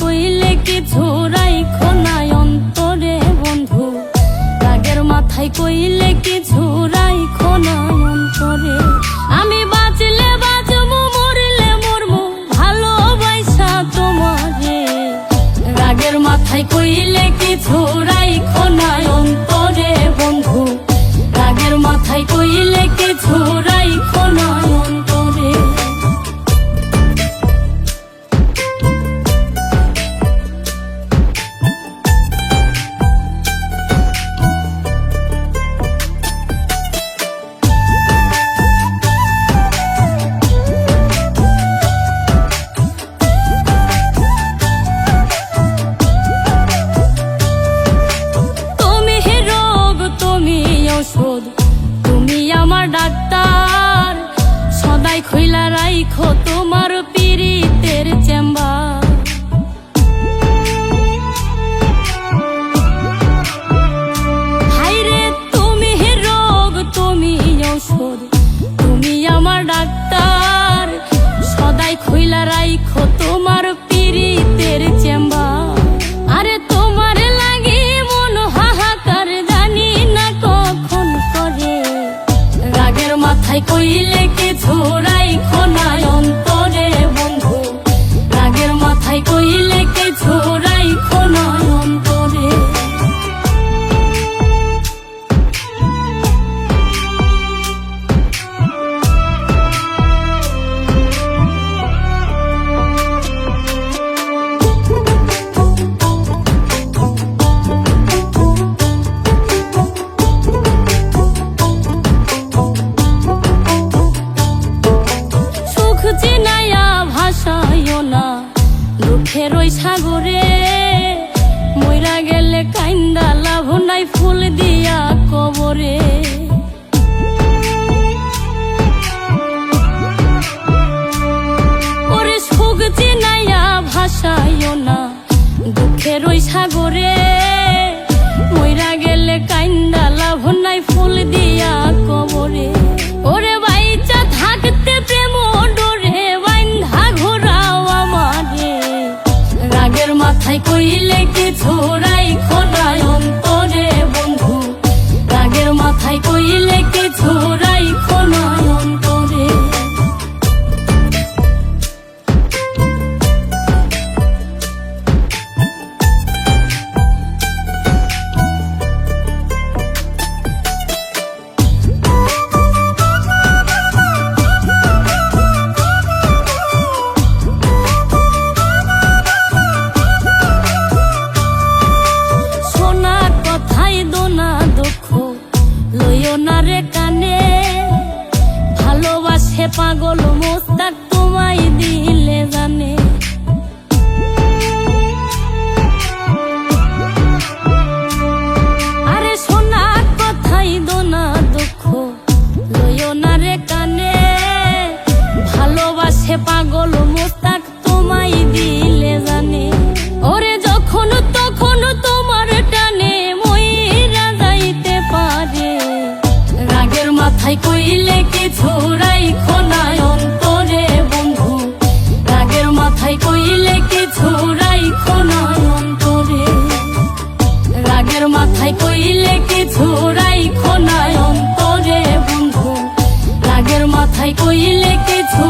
কইলে কিছু রাইখো না অন্তরে বন্ধু, রাগের মাথায় কইলে কিছু রাইখো না অন্তরে। আমি বাঁচলে বাঁচবো, মরলে মরবো, ভালোবাসা তোমারে। রাগের মাথায় কইলে কিছু রাইখো না অন্তরে বন্ধু, রাগের মাথায় কইলে কিছু রাইখো না অন্তরে। তুমি আমার ডাক্তার, সদাই খইলা রাইখো তোমার পীড়িতের চেম্বার। হাইরে তুমি রোগ, তুমি ঔষধ, তুমি আমার ডাক্তার, সদাই খইলা রাইখো তোমার পীড়িতের চেম্বার। আরে তোমার লাগি মন হাহাকার, জানি না কখন করে। রাগের মাথায় কইলে কিছু রাইখো না অন্তরে বন্ধু, রাগের মাথায় কইলে কিছু রাইখো না অন্তরে। দুঃখের ওই সাগরে মইরা গেলে কাইন্দা লাভ নাই, ফুল দিয়া কবরে। ওরে সুখ চিনাইয়া ভাসাইও না দুঃখের ওই সাগরে, মইরা গেলে কাইন্দা লাভ নাই, ফুল দিয়া কবরে। ওরে বাইচা থাকতে প্রেম ডোরে বাইন্ধা ঘোরাও আমারে। রাগের মাথায় কইলে কিছু রাইখো না অন্তরে বন্ধু, রাগের মাথায় কইলে কিছু রাইখো না অন্তরে। রে কানে ভালোবাসে পাগল মোস্তাক তোমায় দিলে জানে। আরে সোনা কথাই দোনা দুঃখ লইও না রে কানে, ভালোবাসে পাগল মোস্তাক তোমায় দিলে জানে। ওরে যখন তখন তোমার টানে মইরা যাইতে পারে। রাগের মাথায় কইলে কিছু রাইখো না অন্তরে বন্ধু, রাগের মাথায় কইলে কিছু রাইখো না অন্তরে। রাগের মাথায় কইলে কিছু রাইখো না অন্তরে বন্ধু, রাগের মাথায় কইলে কিছু